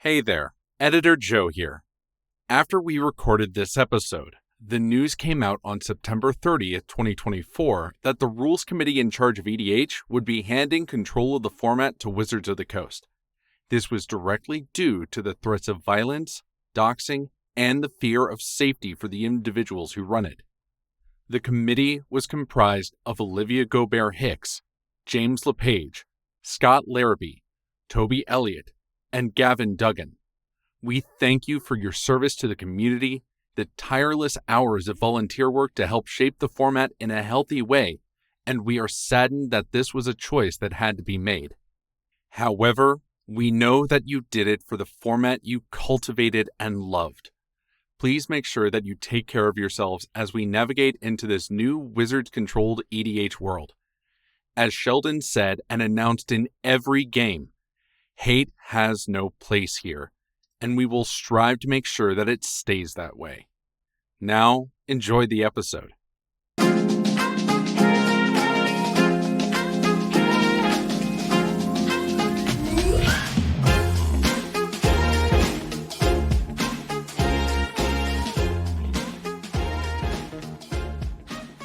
Hey there, Editor Joe here. After we recorded this episode, the news came out on September 30th, 2024 that the Rules Committee in charge of EDH would be handing control of the format to Wizards of the Coast. This was directly due to the threats of violence, doxing, and the fear of safety for the individuals who run it. The committee was comprised of Olivia Gobert-Hicks, James LePage, Scott Larrabee, Toby Elliott, and Gavin Duggan. We thank you for your service to the community, the tireless hours of volunteer work to help shape the format in a healthy way, and we are saddened that this was a choice that had to be made. However, we know that you did it for the format you cultivated and loved. Please make sure that you take care of yourselves as we navigate into this new Wizards-controlled EDH world. As Sheldon said and announced in every game, hate has no place here, and we will strive to make sure that it stays that way. Now, enjoy the episode.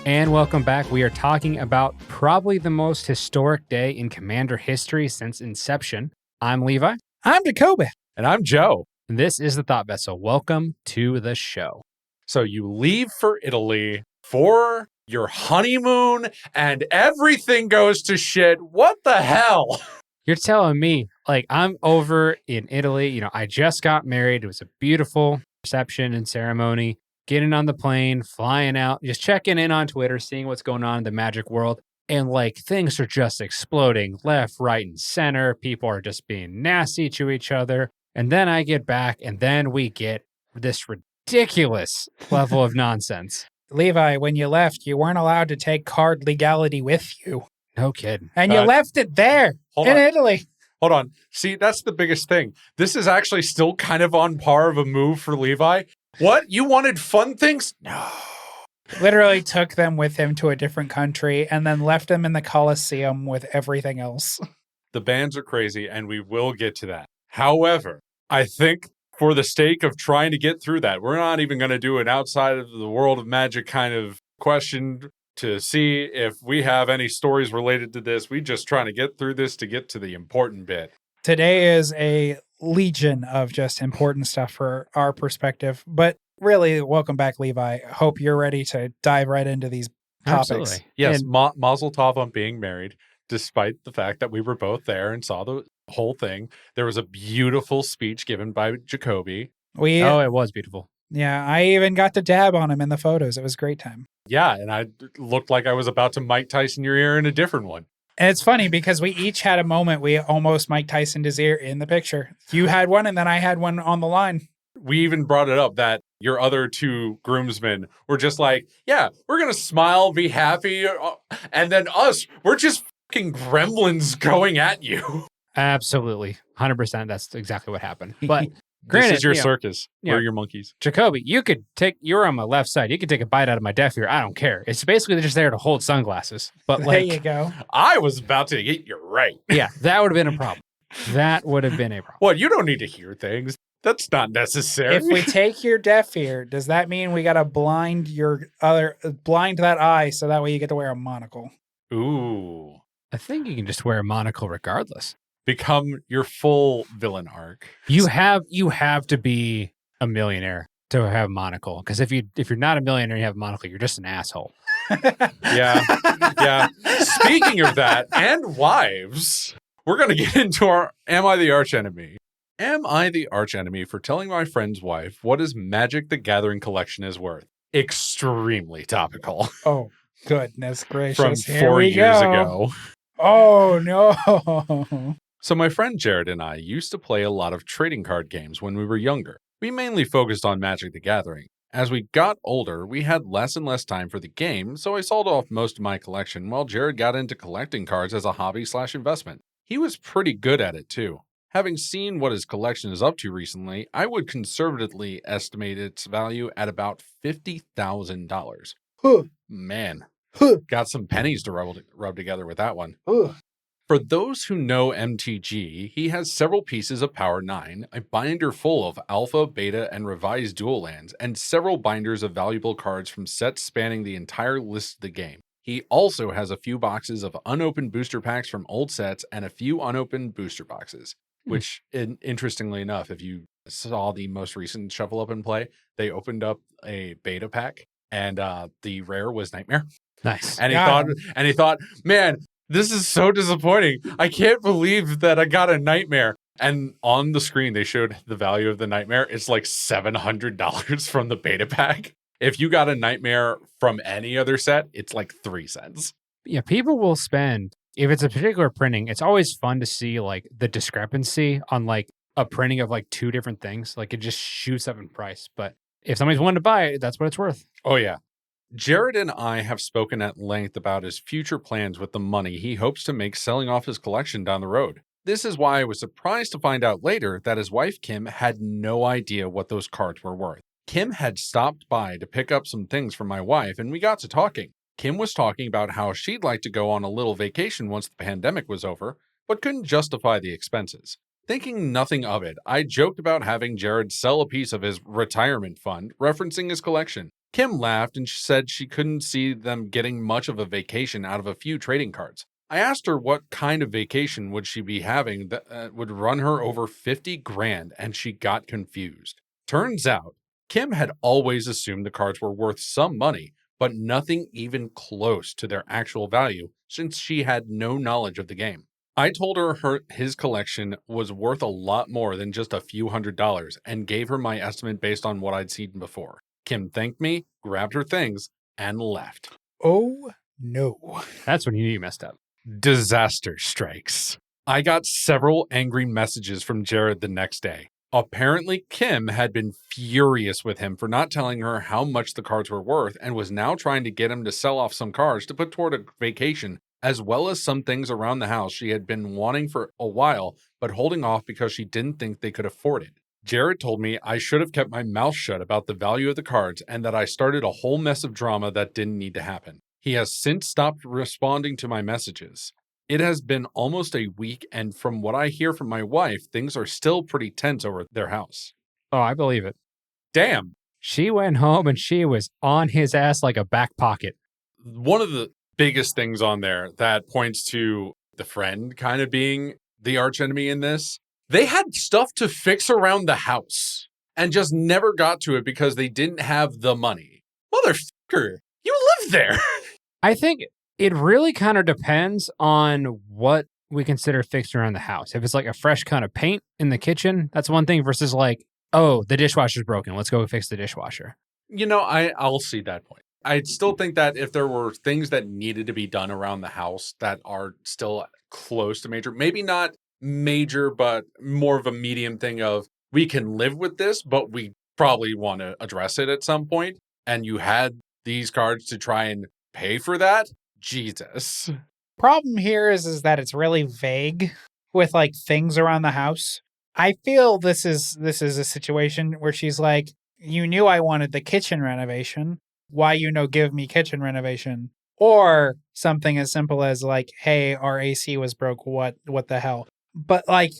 And welcome back. We are talking about probably the most historic day in Commander history since inception. I'm Levi. I'm Jacoby. And I'm Joe. And this is the Thought Vessel. Welcome to the show. So you leave for Italy for your honeymoon and everything goes to shit. What the hell? You're telling me, like, I'm over in Italy. You know, I just got married. It was a beautiful reception and ceremony. Getting on the plane, flying out, just checking in on Twitter, seeing what's going on in the magic world. And like things are just exploding left, right, and center. People are just being nasty to each other. And then I get back and then we get this ridiculous level of nonsense. Levi, when you left, you weren't allowed to take card legality with you. No kidding. And you left it there in Italy. Hold on. See, that's the biggest thing. This is actually still kind of on par of a move for Levi. What? You wanted fun things? No. Literally took them with him to a different country and then left them in the Colosseum with everything else. The bans are crazy, and we will get to that. However, I think for the sake of trying to get through that, we're not even going to do an outside of the world of magic kind of question to see if we have any stories related to this. We're just trying to get through this to get to the important bit. Today is a legion of just important stuff for our perspective. But really, welcome back, Levi. Hope you're ready to dive right into these topics. Absolutely. Yes, And Mazel Tov on being married, despite the fact that we were both there and saw the whole thing. There was a beautiful speech given by Jacoby. it was beautiful. Yeah, I even got to dab on him in the photos. It was a great time. Yeah, and I looked like I was about to Mike Tyson your ear in a different one. And it's funny because we each had a moment we almost Mike Tysoned his ear in the picture. You had one and then I had one on the line. We even brought it up that your other two groomsmen were just like, yeah, we're going to smile, be happy. And then us, we're just fucking gremlins going at you. Absolutely. 100%. That's exactly what happened. But granted, this is your circus. We're your monkeys. Jacoby, you're on my left side. You could take a bite out of my deaf ear. I don't care. It's basically just there to hold sunglasses. But There you go. I was about to get you right. Yeah, that would have been a problem. That would have been a problem. Well, you don't need to hear things. That's not necessary. If we take your deaf ear, does that mean we got to blind that eye so that way you get to wear a monocle? Ooh. I think you can just wear a monocle regardless. Become your full villain arc. You have to be a millionaire to have a monocle. Because if you're not a millionaire and you have a monocle, you're just an asshole. Yeah. Speaking of that, and wives, we're going to get into our Am I the Archenemy? Am I the Archenemy for telling my friend's wife what his Magic the Gathering collection is worth? Extremely topical. Oh, goodness gracious. From Here 4 we years go. ago. Oh, no. So my friend Jared and I used to play a lot of trading card games when we were younger. We mainly focused on Magic the Gathering. As we got older, we had less and less time for the game, so I sold off most of my collection while Jared got into collecting cards as a hobby/investment. He was pretty good at it too. Having seen what his collection is up to recently, I would conservatively estimate its value at about $50,000. Huh. Man, Huh. got some pennies to rub together with that one. Ugh. For those who know MTG, he has several pieces of Power 9, a binder full of alpha, beta, and revised dual lands, and several binders of valuable cards from sets spanning the entire list of the game. He also has a few boxes of unopened booster packs from old sets and a few unopened booster boxes, which, interestingly enough, if you saw the most recent Shuffle Up and Play, they opened up a beta pack, and the rare was Nightmare. Nice. And he thought, man, this is so disappointing. I can't believe that I got a Nightmare. And on the screen, they showed the value of the Nightmare. It's like $700 from the beta pack. If you got a Nightmare from any other set, it's like 3 cents. Yeah, people will spend, if it's a particular printing, it's always fun to see like the discrepancy on like a printing of like 2 different things. Like it just shoots up in price. But if somebody's willing to buy it, that's what it's worth. Oh, yeah. Jared and I have spoken at length about his future plans with the money he hopes to make selling off his collection down the road. This is why I was surprised to find out later that his wife Kim had no idea what those cards were worth. Kim had stopped by to pick up some things for my wife, and we got to talking. Kim was talking about how she'd like to go on a little vacation once the pandemic was over, but couldn't justify the expenses. Thinking nothing of it, I joked about having Jared sell a piece of his retirement fund, referencing his collection. Kim laughed and said she couldn't see them getting much of a vacation out of a few trading cards. I asked her what kind of vacation would she be having that would run her over 50 grand, and she got confused. Turns out, Kim had always assumed the cards were worth some money, but nothing even close to their actual value since she had no knowledge of the game. I told her his collection was worth a lot more than just a few $100s and gave her my estimate based on what I'd seen before. Kim thanked me, grabbed her things, and left. Oh, no. That's when you messed up. Disaster strikes. I got several angry messages from Jared the next day. Apparently, Kim had been furious with him for not telling her how much the cards were worth and was now trying to get him to sell off some cards to put toward a vacation, as well as some things around the house she had been wanting for a while, but holding off because she didn't think they could afford it. Jared told me I should have kept my mouth shut about the value of the cards and that I started a whole mess of drama that didn't need to happen. He has since stopped responding to my messages. It has been almost a week, and from what I hear from my wife, things are still pretty tense over their house. Oh, I believe it. Damn. She went home and she was on his ass like a back pocket. One of the biggest things on there that points to the friend kind of being the archenemy in this, they had stuff to fix around the house and just never got to it because they didn't have the money. Motherfucker, you live there. I think it really kind of depends on what we consider fixed around the house. If it's like a fresh kind of paint in the kitchen, that's one thing versus like, oh, the dishwasher's broken. Let's go fix the dishwasher. You know, I'll see that point. I still think that if there were things that needed to be done around the house that are still close to major, maybe not major, but more of a medium thing of we can live with this, but we probably want to address it at some point. And you had these cards to try and pay for that. Jesus. Problem here is that it's really vague with like things around the house. I feel this is a situation where she's like, you knew I wanted the kitchen renovation. Why give me kitchen renovation? Or something as simple as like, hey, our AC was broke. What the hell? But like,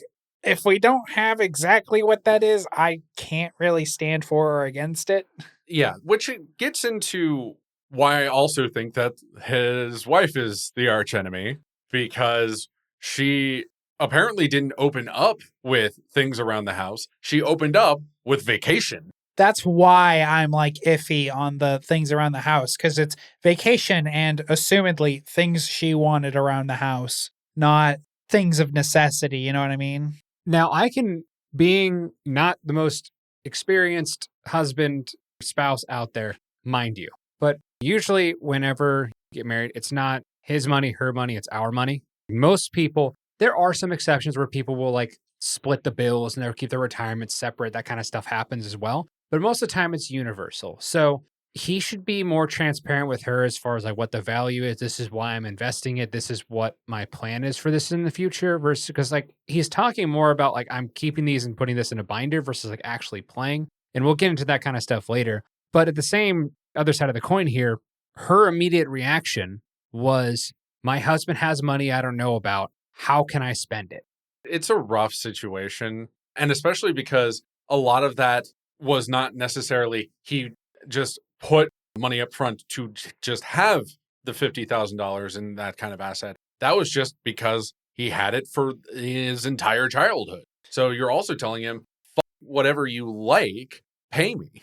if we don't have exactly what that is, I can't really stand for or against it. Yeah, which it gets into why I also think that his wife is the archenemy, because she apparently didn't open up with things around the house. She opened up with vacation. That's why I'm like iffy on the things around the house, because it's vacation and assumedly things she wanted around the house, not things of necessity. You know what I mean? Now, I can, being not the most experienced husband, spouse out there, mind you, but usually whenever you get married, it's not his money, her money, it's our money. Most people, there are some exceptions where people will like split the bills and they'll keep their retirement separate. That kind of stuff happens as well. But most of the time it's universal. So he should be more transparent with her as far as like what the value is. This is why I'm investing it. This is what my plan is for this in the future versus because like he's talking more about like I'm keeping these and putting this in a binder versus like actually playing. And we'll get into that kind of stuff later. But at the same other side of the coin here, her immediate reaction was, my husband has money I don't know about. how can I spend it? It's a rough situation. And especially because a lot of that was not necessarily he just put money up front to just have the $50,000 in that kind of asset. That was just because he had it for his entire childhood. So you're also telling him, fuck whatever you like, pay me.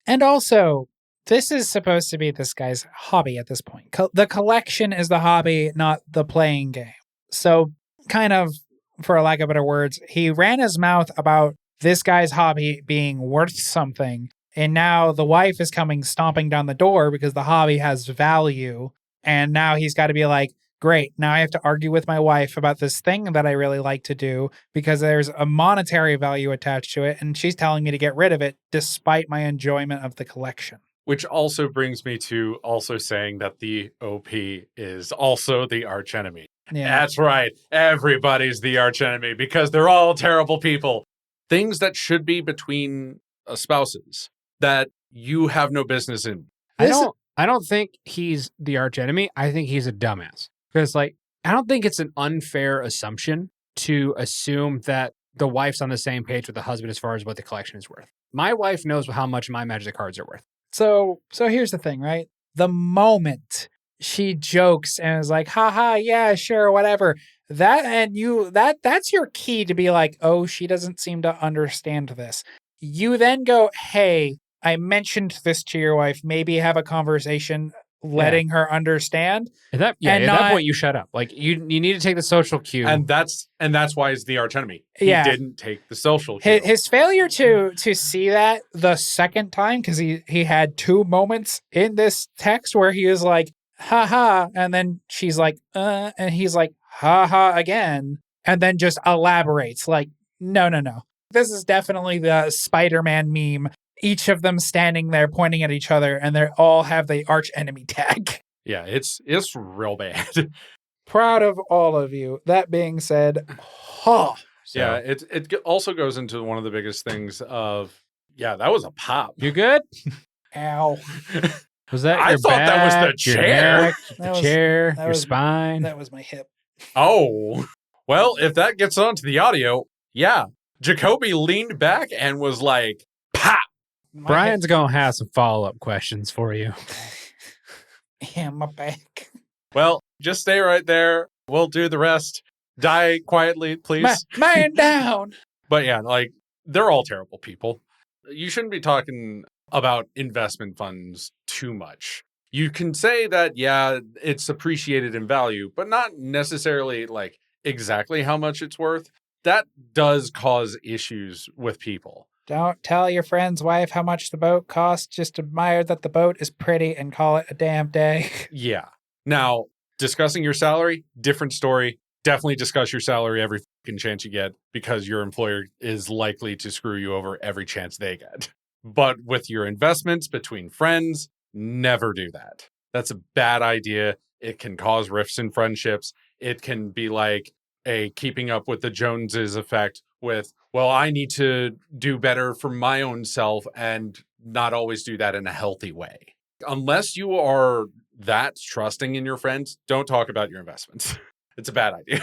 And also, this is supposed to be this guy's hobby at this point. The collection is the hobby, not the playing game. So, kind of, for lack of better words, he ran his mouth about this guy's hobby being worth something. And now the wife is coming stomping down the door because the hobby has value. And now he's got to be like, great, now I have to argue with my wife about this thing that I really like to do because there's a monetary value attached to it. And she's telling me to get rid of it despite my enjoyment of the collection. Which also brings me to also saying that the OP is also the archenemy. Yeah. That's right. Everybody's the archenemy because they're all terrible people. Things that should be between spouses that you have no business in. I don't think he's the archenemy. I think he's a dumbass. Because, like, I don't think it's an unfair assumption to assume that the wife's on the same page with the husband as far as what the collection is worth. My wife knows how much my Magic cards are worth. So here's the thing, right? The moment she jokes and is like, haha, yeah, sure, whatever. That's your key to be like, oh, she doesn't seem to understand this. You then go, hey, I mentioned this to your wife. Maybe have a conversation letting her understand. At that point, you shut up. Like you need to take the social cue. And that's why he's the archenemy. Yeah. He didn't take the social cue. His failure to see that the second time, because he had two moments in this text where he was like, haha, and then she's like, and he's like, haha again, and then just elaborates like, no. This is definitely the Spider-Man meme. Each of them standing there pointing at each other, and they all have the arch enemy tag. Yeah, it's real bad. Proud of all of you. That being said, Yeah, it also goes into one of the biggest things of, that was a pop. You good? Ow. Was that I your thought that was back, the your chair. neck, the chair, your spine? That was my hip. Oh, well, if that gets onto the audio, yeah. Jacoby leaned back and was like, pop. Brian's going to have some follow-up questions for you. Yeah, my back. Well, just stay right there. We'll do the rest. Die quietly, please. Man down. But yeah, like, they're all terrible people. You shouldn't be talking about investment funds too much. You can say that, it's appreciated in value, but not necessarily like exactly how much it's worth. That does cause issues with people. Don't tell your friend's wife how much the boat costs. Just admire that the boat is pretty and call it a damn day. Yeah. Now, discussing your salary, different story. Definitely discuss your salary every fucking chance you get because your employer is likely to screw you over every chance they get. But with your investments between friends, never do that. That's a bad idea. It can cause rifts in friendships. It can be like a keeping up with the Joneses effect with, well, I need to do better for my own self and not always do that in a healthy way. Unless you are that trusting in your friends, don't talk about your investments. It's a bad idea.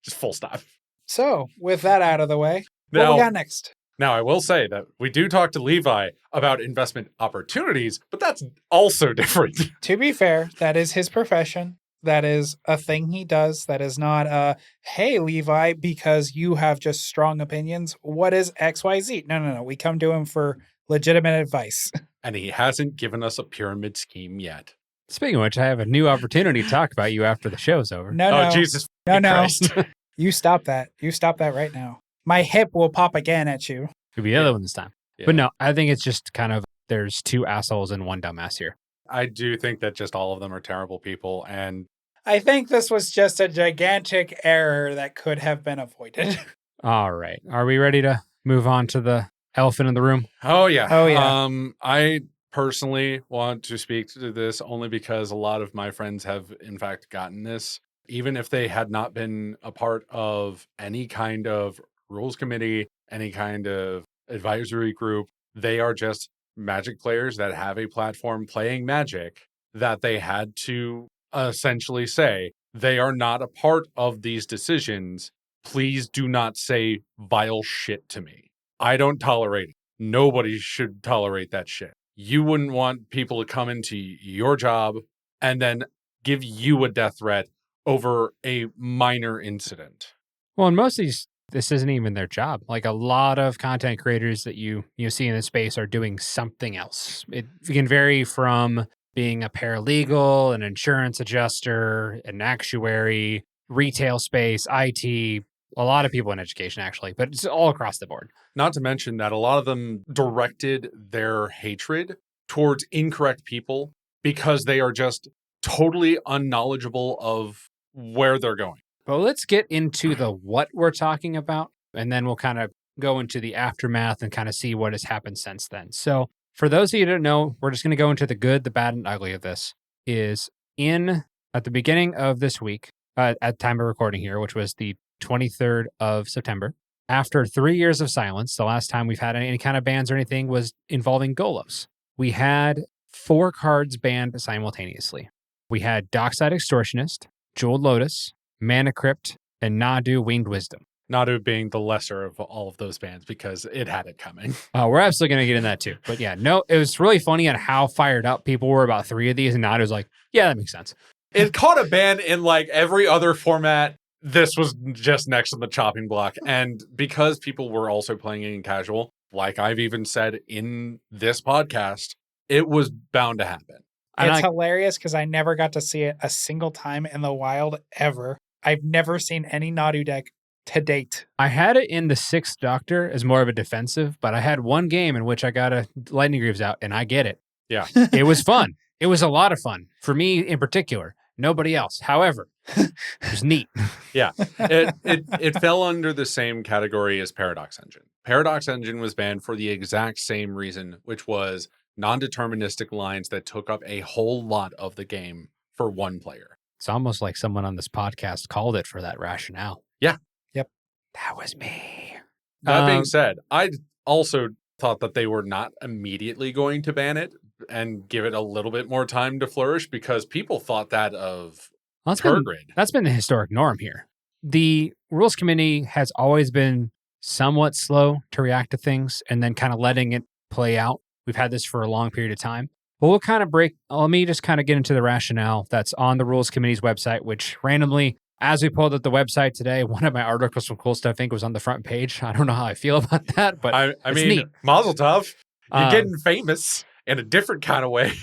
Just full stop. So, with that out of the way, what we got next? Now, I will say that we do talk to Levi about investment opportunities, but that's also different. To be fair, that is his profession. That is a thing he does. That is not hey, Levi, because you have just strong opinions. What is XYZ? No. We come to him for legitimate advice. And he hasn't given us a pyramid scheme yet. Speaking of which, I have a new opportunity to talk about you after the show's over. No. Oh, Jesus No. Christ. You stop that. You stop that right now. My hip will pop again at you. Could be the other one this time. Yeah. But no, I think it's just kind of, there's two assholes and one dumbass here. I do think that just all of them are terrible people. And I think this was just a gigantic error that could have been avoided. All right. Are we ready to move on to the elephant in the room? Oh, yeah. I I personally want to speak to this only because a lot of my friends have, in fact, gotten this. Even if they had not been a part of any kind of rules committee, any kind of advisory group, they are just Magic players that have a platform playing Magic that they had to essentially say, They are not a part of these decisions. Please do not say vile shit to me. I don't tolerate it. Nobody should tolerate that shit. You wouldn't want people to come into your job and then give you a death threat over a minor incident. Well, in most of these, this isn't even their job. Like a lot of content creators that you see in this space are doing something else. It can vary from being a paralegal, an insurance adjuster, an actuary, retail space, IT, a lot of people in education actually, but it's all across the board. Not to mention that a lot of them directed their hatred towards incorrect people because they are just totally unknowledgeable of where they're going. But let's get into the what we're talking about, and then we'll kind of go into the aftermath and kind of see what has happened since then. So for those of you who don't know, we're just going to go into the good, the bad, and ugly of this. Is at the beginning of this week, at time of recording here, which was the 23rd of September, after 3 years of silence, the last time we've had any kind of bans or anything was involving Golos. We had 4 cards banned simultaneously. We had Dockside Extortionist, Jeweled Lotus, Mana Crypt, and Nadu Winged Wisdom. Nadu being the lesser of all of those bans because it had it coming. We're absolutely going to get in that too. But yeah, no, it was really funny on how fired up people were about 3 of these, and Nadu's like, yeah, that makes sense. It caught a ban in like every other format. This was just next on the chopping block. And because people were also playing it in casual, like I've even said in this podcast, it was bound to happen. It's hilarious because I never got to see it a single time in the wild ever. I've never seen any Nadu deck to date. I had it in the 6th Doctor as more of a defensive, but I had one game in which I got a Lightning Greaves out, and I get it. Yeah. It was fun. It was a lot of fun. For me in particular. Nobody else. However, it was neat. Yeah. It fell under the same category as Paradox Engine. Paradox Engine was banned for the exact same reason, which was non-deterministic lines that took up a whole lot of the game for one player. It's almost like someone on this podcast called it for that rationale. Yeah. Yep. That was me. That being said, I also thought that they were not immediately going to ban it and give it a little bit more time to flourish because people thought that of Turgid. That's been the historic norm here. The Rules Committee has always been somewhat slow to react to things and then kind of letting it play out. We've had this for a long period of time. But we'll kind of let me just kind of get into the rationale that's on the Rules Committee's website, which randomly, as we pulled up the website today, one of my articles from Cool Stuff Inc. was on the front page. I don't know how I feel about that, but I it's mean, neat. Mazel tov. You're getting famous in a different kind of way.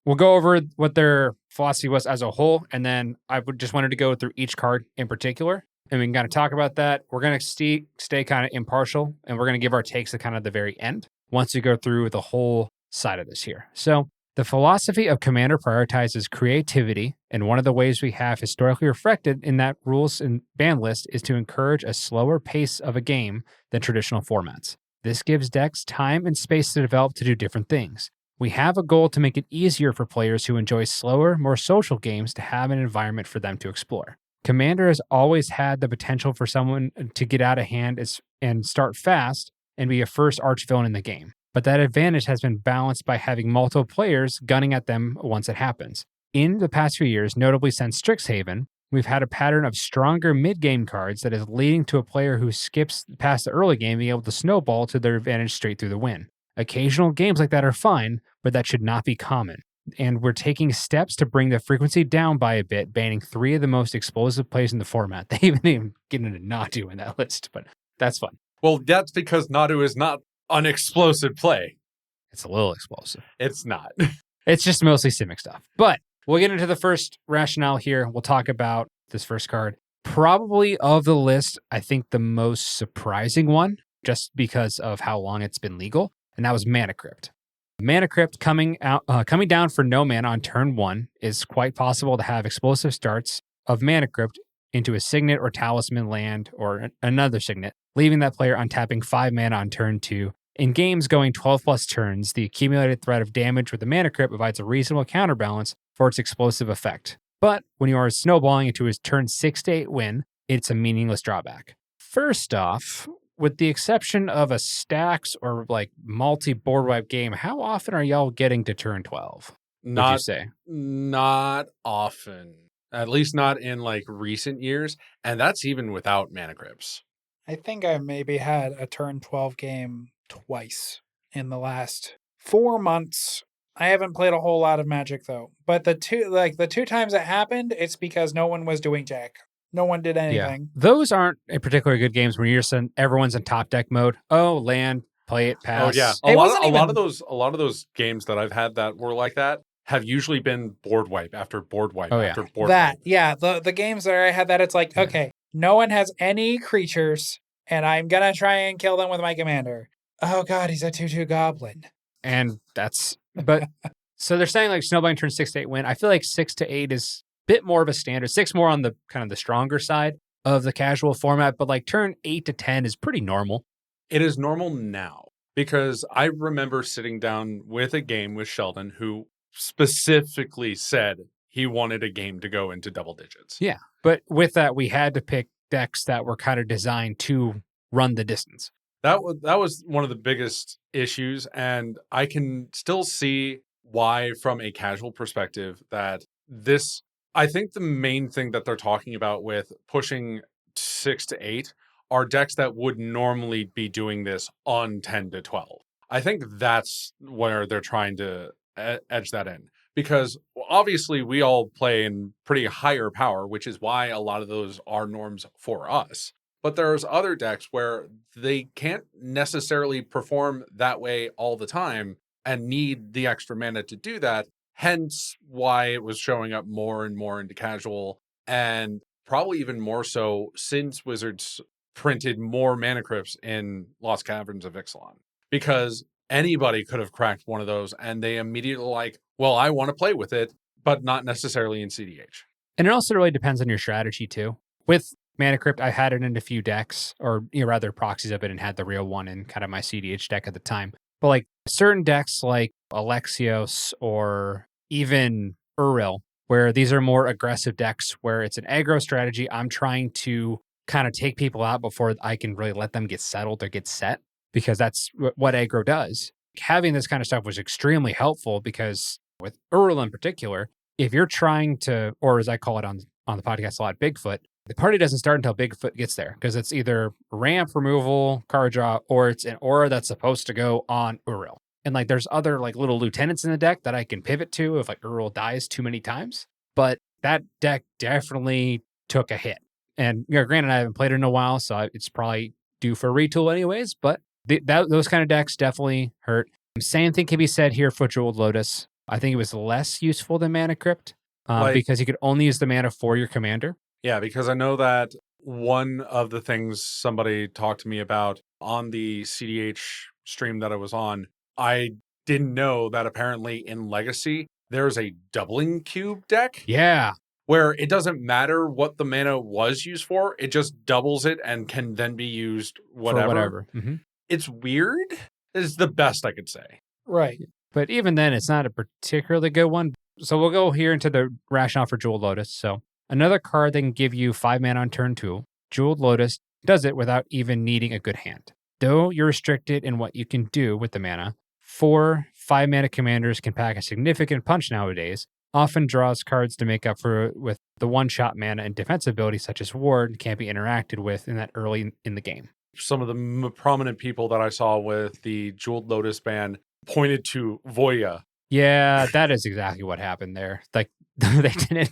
We'll go over what their philosophy was as a whole, and then I just wanted to go through each card in particular, and we can kind of talk about that. We're going to stay kind of impartial, and we're going to give our takes at kind of the very end once we go through the whole side of this here. So the philosophy of Commander prioritizes creativity, and one of the ways we have historically reflected in that rules and ban list is to encourage a slower pace of a game than traditional formats. This gives decks time and space to develop to do different things. We have a goal to make it easier for players who enjoy slower, more social games to have an environment for them to explore. Commander has always had the potential for someone to get out of hand and start fast and be a first archvillain in the game. But that advantage has been balanced by having multiple players gunning at them once it happens. In the past few years, notably since Strixhaven, we've had a pattern of stronger mid-game cards that is leading to a player who skips past the early game being able to snowball to their advantage straight through the win. Occasional games like that are fine, but that should not be common. And we're taking steps to bring the frequency down by a bit, banning 3 of the most explosive plays in the format. They even get into Nadu in that list, but that's fun. Well, that's because Nadu is not an explosive play. It's a little explosive. It's not. It's just mostly Simic stuff. But we'll get into the first rationale here. We'll talk about this first card. Probably of the list, I think the most surprising one, just because of how long it's been legal, and that was Mana Crypt. Mana Crypt coming down for no mana on turn 1 is quite possible to have explosive starts of Mana Crypt into a signet or talisman land or another signet, leaving that player untapping 5 mana on turn 2. In games going 12 plus turns, the accumulated threat of damage with the Mana Crypt provides a reasonable counterbalance for its explosive effect. But when you are snowballing into his turn 6 to 8 win, it's a meaningless drawback. First off, with the exception of a stacks or like multi-board wipe game, how often are y'all getting to turn 12? Would you say? Not often. at least not in like recent years. And that's even without mana crypts. I think I maybe had a turn 12 game twice in the last 4 months. I haven't played a whole lot of Magic though. But the two times it happened, it's because no one was doing jack. No one did anything. Those aren't in particularly good games when everyone's in top deck mode. Oh, land, play it, pass. Oh yeah. It wasn't A lot even- of those games that I've had that were like that have usually been board wipe after board wipe after board wipe. The games that I had that it's like, okay, no one has any creatures, and I'm gonna try and kill them with my commander. Oh god, he's a 2/2 goblin. And but so they're saying like snowballing turn 6 to 8 win. I feel like 6 to 8 is a bit more of a standard. 6 more on the kind of the stronger side of the casual format, but like turn 8 to 10 is pretty normal. It is normal now because I remember sitting down with a game with Sheldon who specifically said he wanted a game to go into double digits. Yeah. But with that, we had to pick decks that were kind of designed to run the distance. That was one of the biggest issues, and I can still see why, from a casual perspective, that this. I think the main thing that they're talking about with pushing 6 to 8 are decks that would normally be doing this on 10 to 12. I think that's where they're trying to edge that in, because obviously we all play in pretty higher power, which is why a lot of those are norms for us. But there's other decks where they can't necessarily perform that way all the time and need the extra mana to do that. Hence why it was showing up more and more into casual, and probably even more so since Wizards printed more mana crypts in Lost Caverns of Ixalan. Because anybody could have cracked one of those, and they immediately like, well, I want to play with it, but not necessarily in CDH. And it also really depends on your strategy too. With Mana Crypt, I had it in a few decks, or rather proxies of it, and had the real one in kind of my CDH deck at the time. But like certain decks like Alexios or even Uril, where these are more aggressive decks where it's an aggro strategy, I'm trying to kind of take people out before I can really let them get settled or get set, because that's what aggro does. Having this kind of stuff was extremely helpful because with Uril in particular, if you're trying to, or as I call it on the podcast a lot, Bigfoot, the party doesn't start until Bigfoot gets there, because it's either ramp removal, card draw, or it's an aura that's supposed to go on Uril. And like there's other like little lieutenants in the deck that I can pivot to if like Uril dies too many times. But that deck definitely took a hit. And granted, I haven't played it in a while, so it's probably due for a retool anyways. But those kind of decks definitely hurt. Same thing can be said here for Jeweled Lotus. I think it was less useful than Mana Crypt because you could only use the mana for your commander. Yeah, because I know that one of the things somebody talked to me about on the CDH stream that I was on, I didn't know that apparently in Legacy, there's a doubling cube deck. Yeah. Where it doesn't matter what the mana was used for, it just doubles it and can then be used whatever. Mm-hmm. It's weird. It's the best I could say. Right. But even then, it's not a particularly good one. So we'll go here into the rationale for Jeweled Lotus. So another card that can give you 5 mana on turn 2. Jeweled Lotus does it without even needing a good hand. Though you're restricted in what you can do with the mana, 4 5-mana commanders can pack a significant punch nowadays, often draws cards to make up for with the one-shot mana and defense abilities such as Ward can't be interacted with in that early in the game. Some of the prominent people that I saw with the Jeweled Lotus ban pointed to Voya. Yeah, that is exactly what happened there. Like, they didn't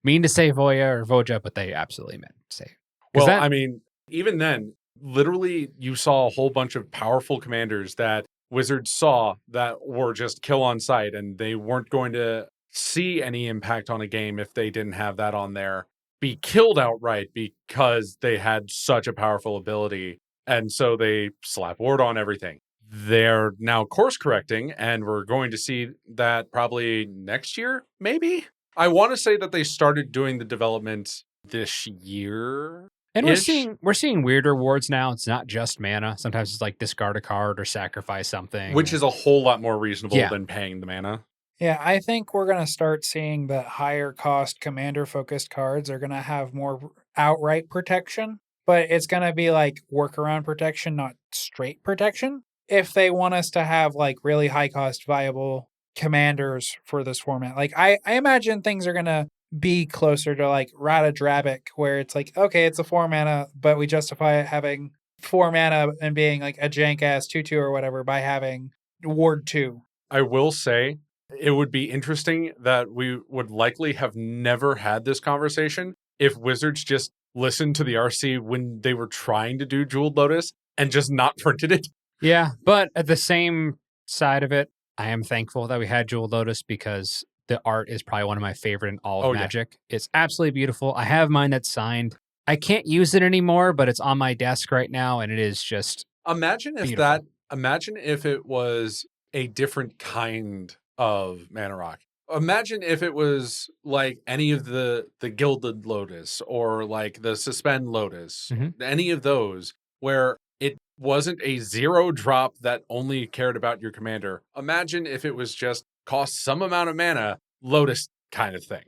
mean to say Voya or Voja, but they absolutely meant to say. Well, I mean, even then, literally, you saw a whole bunch of powerful commanders that Wizards saw that were just kill on sight, and they weren't going to see any impact on a game if they didn't have that on there, be killed outright because they had such a powerful ability. And so they slap Ward on everything. They're now course correcting, and we're going to see that probably next year, maybe? I want to say that they started doing the development this year. And we're seeing weirder wards now. It's not just mana. Sometimes it's like discard a card or sacrifice something. Which is a whole lot more reasonable than paying the mana. Yeah, I think we're going to start seeing that higher cost commander focused cards are going to have more outright protection, but it's going to be like workaround protection, not straight protection. If they want us to have like really high cost viable commanders for this format. Like I imagine things are going to be closer to like Rada Drabic, where it's like, okay, it's a 4 mana, but we justify it having 4 mana and being like a jank ass 2/2 or whatever by having Ward 2. I will say it would be interesting that we would likely have never had this conversation if Wizards just listened to the RC when they were trying to do Jeweled Lotus and just not printed it. Yeah, but at the same side of it, I am thankful that we had Jewel Lotus because the art is probably one of my favorite in all of Magic. It's absolutely beautiful. I have mine that's signed. I can't use it anymore, but it's on my desk right now, and it is just Imagine if beautiful. imagine if it was a different kind of Mana Rock. Imagine if it was like any of the Gilded Lotus or like the Suspend Lotus, any of those where it wasn't a 0 drop that only cared about your commander. Imagine if it was just cost some amount of mana, Lotus kind of thing.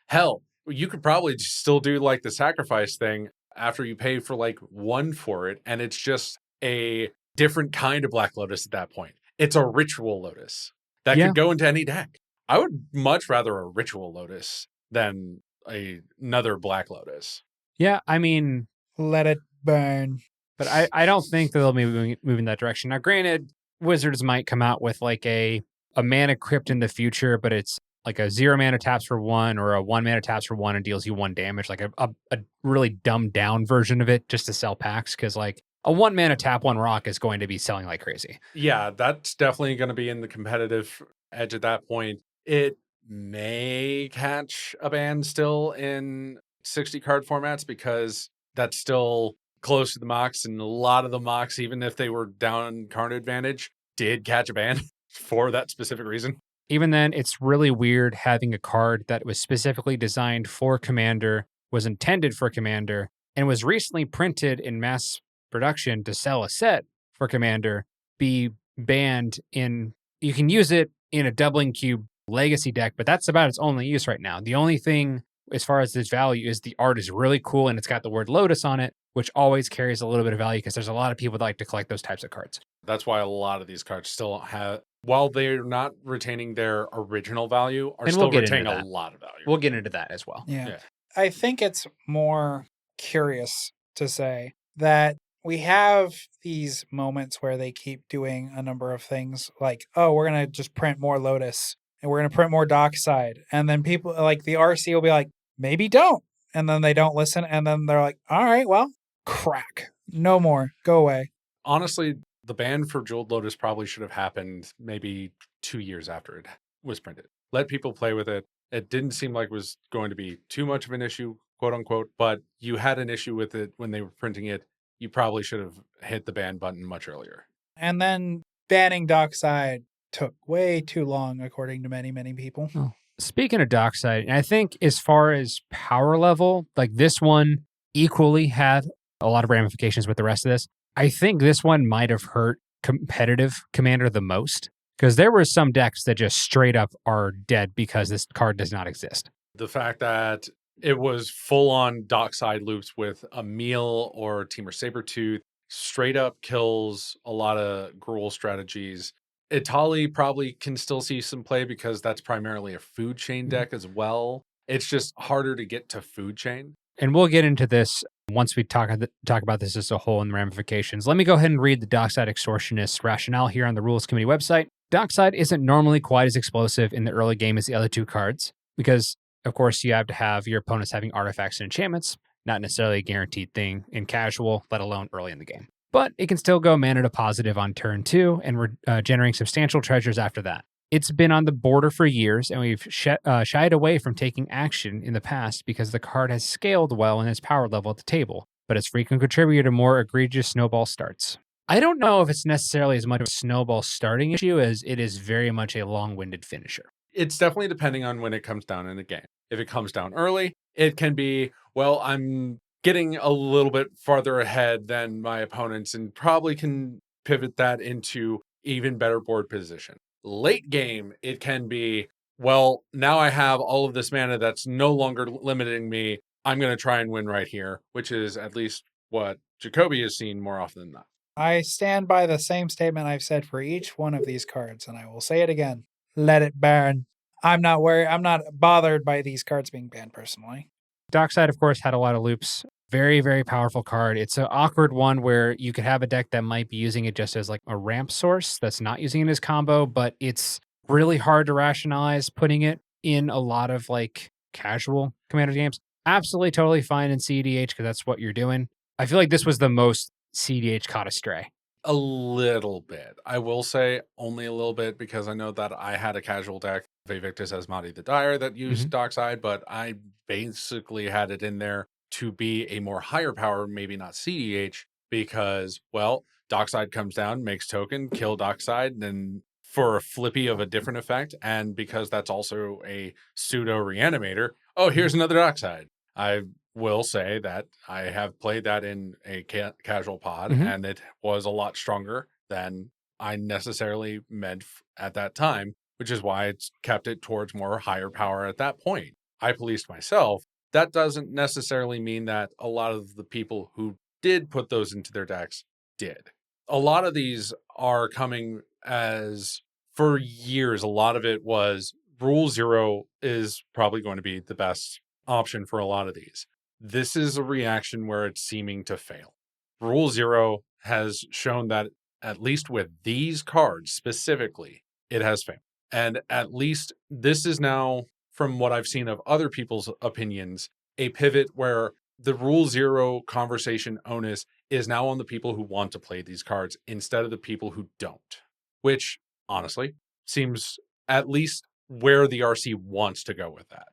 Hell, you could probably still do like the sacrifice thing after you pay for like 1 for it, and it's just a different kind of Black Lotus at that point. It's a Ritual Lotus that could go into any deck. I would much rather a Ritual Lotus than another Black Lotus. Yeah, I mean, let it burn. But I don't think that they'll be moving that direction. Now, granted, Wizards might come out with like a mana crypt in the future, but it's like a 0 mana taps for 1 or a 1 mana taps for 1 and deals you 1 damage, like a really dumbed down version of it just to sell packs. Because like a 1 mana tap 1 rock is going to be selling like crazy. Yeah, that's definitely going to be in the competitive edge at that point. It may catch a ban still in 60 card formats because that's still close to the mocks, and a lot of the mocks, even if they were down card advantage, did catch a ban for that specific reason. Even then, it's really weird having a card that was specifically designed for Commander, was intended for Commander, and was recently printed in mass production to sell a set for Commander, be banned in... You can use it in a Doubling Cube Legacy deck, but that's about its only use right now. The only thing, as far as its value, is the art is really cool, and it's got the word Lotus on it, which always carries a little bit of value because there's a lot of people that like to collect those types of cards. That's why a lot of these cards still have, while they're not retaining their original value, are still retaining a lot of value. We'll get into that as well. Yeah. I think it's more curious to say that we have these moments where they keep doing a number of things like, oh, we're going to just print more Lotus and we're going to print more Dockside. And then people like the RC will be like, maybe don't. And then they don't listen. And then they're like, all right, well, crack. No more. Go away. Honestly, the ban for Jeweled Lotus probably should have happened maybe 2 years after it was printed. Let people play with it. It didn't seem like it was going to be too much of an issue, quote unquote, but you had an issue with it when they were printing it. You probably should have hit the ban button much earlier. And then banning Dockside took way too long, according to many, many people. Oh. Speaking of Dockside, I think as far as power level, like this one equally had a lot of ramifications with the rest of this. I think this one might have hurt competitive Commander the most because there were some decks that just straight up are dead because this card does not exist. The fact that it was full-on Dockside loops with a Meal or Temur Sabertooth straight up kills a lot of Gruul strategies. Itali probably can still see some play because that's primarily a food chain deck as well. It's just harder to get to food chain. And we'll get into this once we talk about this as a whole and the ramifications. Let me go ahead and read the Dockside Extortionist's rationale here on the Rules Committee website. Dockside isn't normally quite as explosive in the early game as the other two cards because, of course, you have to have your opponents having artifacts and enchantments, not necessarily a guaranteed thing in casual, let alone early in the game. But it can still go mana to positive on turn 2 and generating substantial treasures after that. It's been on the border for years, and we've shied away from taking action in the past because the card has scaled well in its power level at the table, but its frequent contributor to more egregious snowball starts. I don't know if it's necessarily as much of a snowball starting issue as it is very much a long-winded finisher. It's definitely depending on when it comes down in the game. If it comes down early, it can be, well, I'm getting a little bit farther ahead than my opponents and probably can pivot that into even better board position. Late game, it can be, well, now I have all of this mana that's no longer limiting me. I'm going to try and win right here, which is at least what Jacoby has seen more often than not. I stand by the same statement I've said for each one of these cards, and I will say it again. Let it burn. I'm not worried. I'm not bothered by these cards being banned personally. Dockside, of course, had a lot of loops. Very, very powerful card. It's an awkward one where you could have a deck that might be using it just as like a ramp source that's not using it as combo, but it's really hard to rationalize putting it in a lot of like casual Commander games. Absolutely, totally fine in CDH because that's what you're doing. I feel like this was the most CDH caught astray. A little bit. I will say only a little bit because I know that I had a casual deck of Invictus Asmati the Dire that used Dockside, but I basically had it in there to be a more higher power, maybe not CDH, because, well, Dockside comes down, makes token, kill Dockside, then for a flippy of a different effect, and because that's also a pseudo reanimator, oh, here's another Dockside. I will say that I have played that in a casual pod, and it was a lot stronger than I necessarily meant at that time, which is why it's kept it towards more higher power at that point. I policed myself. That doesn't necessarily mean that a lot of the people who did put those into their decks did. A lot of these are coming as, for years, a lot of it was Rule 0 is probably going to be the best option for a lot of these. This is a reaction where it's seeming to fail. Rule 0 has shown that, at least with these cards specifically, it has failed. And at least this is now, from what I've seen of other people's opinions, a pivot where the Rule 0 conversation onus is now on the people who want to play these cards instead of the people who don't. Which, honestly, seems at least where the RC wants to go with that.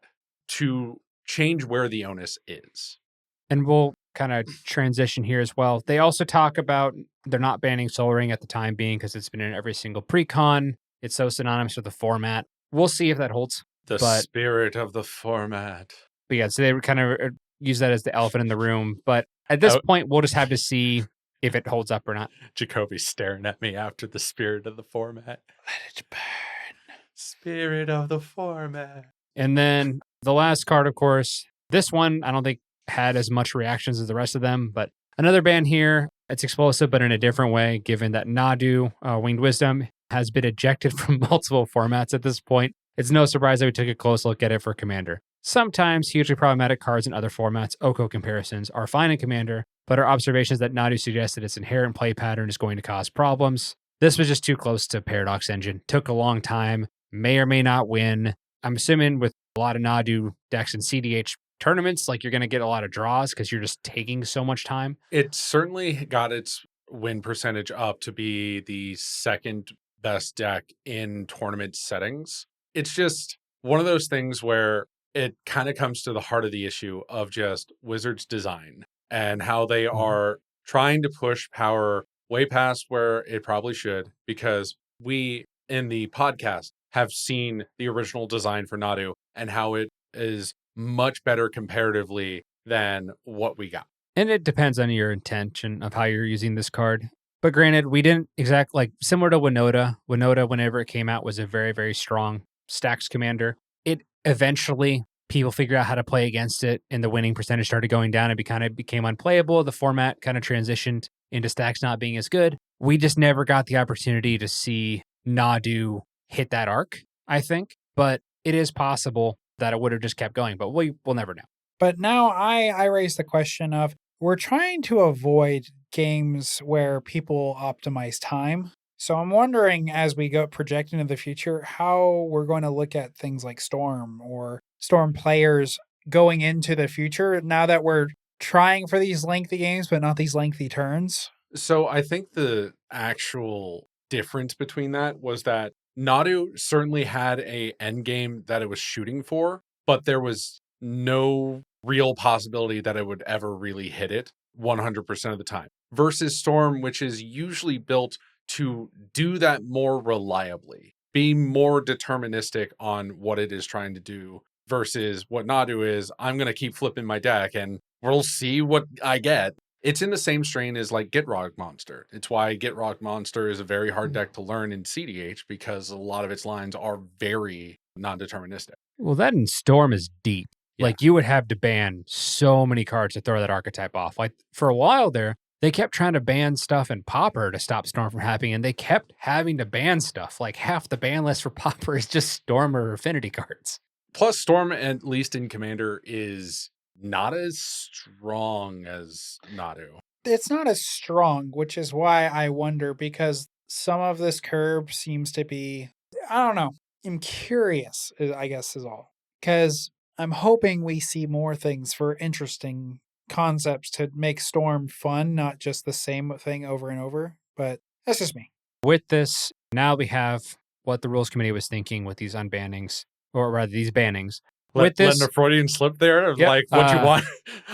To change where the onus is. And we'll kind of transition here as well. They also talk about they're not banning Soul Ring at the time being because it's been in every single pre-con. It's so synonymous with the format. We'll see if that holds. The spirit of the format. But yeah, so they kind of use that as the elephant in the room. But at this point, we'll just have to see if it holds up or not. Jacoby's staring at me after the spirit of the format. Let it burn. Spirit of the format. And then the last card, of course, this one I don't think had as much reactions as the rest of them, but another ban here. It's explosive, but in a different way, given that Nadu, Winged Wisdom, has been ejected from multiple formats at this point. It's no surprise that we took a close look at it for Commander. Sometimes hugely problematic cards in other formats, Oko comparisons, are fine in Commander, but our observations that Nadu suggested its inherent play pattern is going to cause problems. This was just too close to Paradox Engine. Took a long time, may or may not win. I'm assuming with a lot of Nadu decks and CDH tournaments, like you're going to get a lot of draws because you're just taking so much time. It certainly got its win percentage up to be the second best deck in tournament settings. It's just one of those things where it kind of comes to the heart of the issue of just Wizards' design and how they are trying to push power way past where it probably should, because we in the podcast have seen the original design for Nadu and how it is much better comparatively than what we got. And it depends on your intention of how you're using this card. But granted, we didn't similar to Winota. Winota, whenever it came out, was a very, very strong stacks commander. It eventually, people figured out how to play against it, and the winning percentage started going down. It kind of became unplayable. The format kind of transitioned into stacks not being as good. We just never got the opportunity to see Nadu hit that arc, I think. But it is possible that it would have just kept going, but we'll never know. But now I raise the question of, we're trying to avoid games where people optimize time. So I'm wondering, as we go project into the future, how we're going to look at things like Storm or Storm players going into the future now that we're trying for these lengthy games, but not these lengthy turns. So I think the actual difference between that was that Nadu certainly had a end game that it was shooting for, but there was no real possibility that it would ever really hit it 100% of the time. Versus Storm, which is usually built to do that more reliably, be more deterministic on what it is trying to do, versus what Nadu is, I'm going to keep flipping my deck and we'll see what I get. It's in the same strain as like Gitrog Monster. It's why Gitrog Monster is a very hard deck to learn in CDH, because a lot of its lines are very non-deterministic. Well, that in Storm is deep. Yeah. Like, you would have to ban so many cards to throw that archetype off. Like, for a while there they kept trying to ban stuff in Pauper to stop Storm from happening, and they kept having to ban stuff. Like half the ban list for Pauper is just Storm or Affinity cards. Plus, Storm, at least in Commander, is not as strong as Nadu. It's not as strong, which is why I wonder, because some of this curve seems to be, I don't know. I'm curious, I guess is all. Because I'm hoping we see more things for interesting concepts to make Storm fun, not just the same thing over and over. But that's just me. With this, now we have what the rules committee was thinking with these unbannings, or rather these bannings. With this, letting a Freudian slip there of Yep, like, what you want?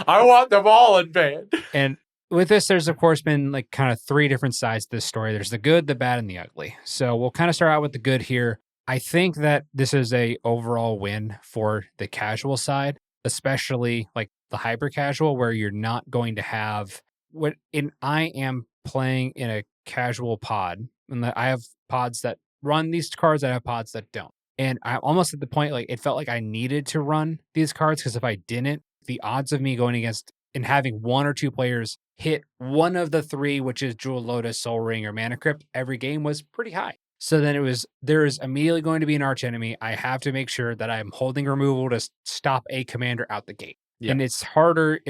I want them all unbanned. and with this, there's of course been like kind of three different sides to this story. There's the good, the bad, and the ugly. So we'll kind of start out with the good here. I think that this is a overall win for the casual side, especially like the hyper casual, where you're not going to have what in I am playing in a casual pod, and I have pods that run these cards, I have pods that don't. And I'm almost at the point like it felt like I needed to run these cards, because if I didn't, the odds of me going against and having one or two players hit one of the three, which is Jewel Lotus, Soul Ring, or Mana Crypt, every game was pretty high. So then there is immediately going to be an archenemy. I have to make sure that I'm holding removal to stop a commander out the gate. Yeah. And it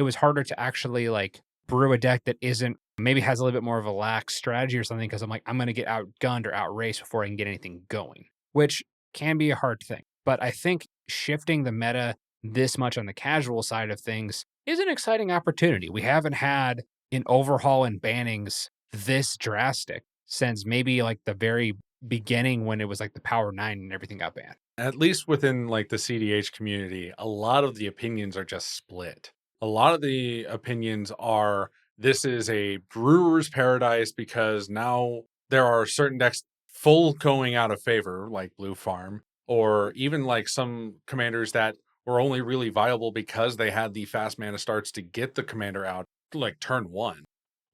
was harder to actually like brew a deck that isn't, maybe has a little bit more of a lax strategy or something, because I'm like, I'm going to get outgunned or outraced before I can get anything going, which can be a hard thing. But I think shifting the meta this much on the casual side of things is an exciting opportunity. We haven't had an overhaul in bannings this drastic since maybe like the very beginning, when it was like the Power 9 and everything got banned. At least within like the CDH community, a lot of the opinions are just split. A lot of the opinions are, this is a brewer's paradise because now there are certain decks full going out of favor, like Blue Farm, or even like some commanders that were only really viable because they had the fast mana starts to get the commander out like turn one.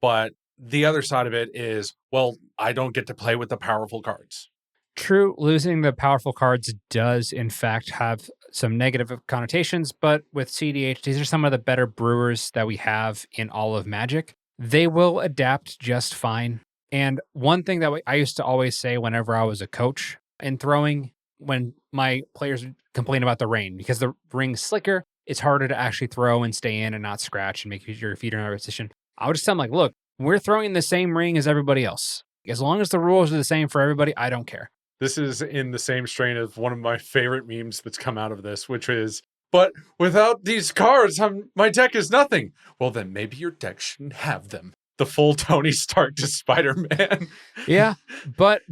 But the other side of it is, well, I don't get to play with the powerful cards. True, losing the powerful cards does in fact have some negative connotations, but with CDH, these are some of the better brewers that we have in all of Magic. They will adapt just fine. And one thing that I used to always say whenever I was a coach in throwing, when my players complain about the rain, because the ring's slicker, it's harder to actually throw and stay in and not scratch and make your feet in a position. I would just tell them like, look, we're throwing the same ring as everybody else. As long as the rules are the same for everybody, I don't care. This is in the same strain of one of my favorite memes that's come out of this, which is, but without these cards, my deck is nothing. Well, then maybe your deck shouldn't have them. The full Tony Stark to Spider-Man. Yeah, but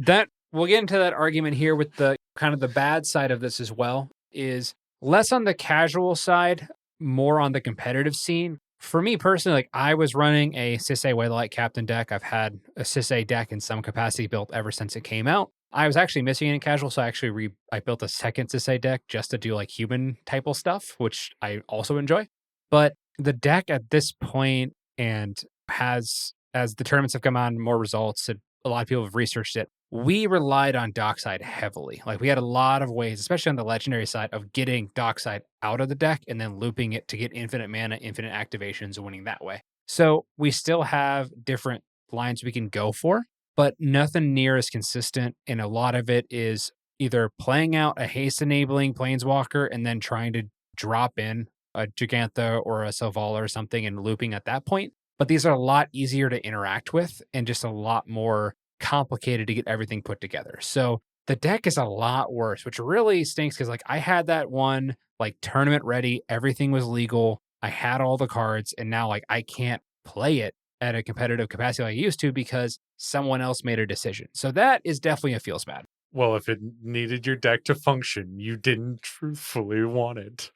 we'll get into that argument here with the kind of the bad side of this as well, is less on the casual side, more on the competitive scene. For me personally, like I was running a Sisay Weatherlight Captain deck. I've had a Sisay deck in some capacity built ever since it came out. I was actually missing it in casual, so I built a second Sisay deck just to do like human type of stuff, which I also enjoy. But the deck at this point, and as the tournaments have come on, more results, and a lot of people have researched it, we relied on Dockside heavily. Like we had a lot of ways, especially on the legendary side, of getting Dockside out of the deck and then looping it to get infinite mana, infinite activations, and winning that way. So we still have different lines we can go for, but nothing near as consistent. And a lot of it is either playing out a haste enabling Planeswalker and then trying to drop in a Gigantha or a Selvala or something and looping at that point. But these are a lot easier to interact with and just a lot more complicated to get everything put together. So the deck is a lot worse, which really stinks, because like I had that one like tournament ready, everything was legal, I had all the cards, and now like I can't play it at a competitive capacity like I used to because someone else made a decision. So that is definitely a feels bad. Well, if it needed your deck to function, you didn't truthfully want it.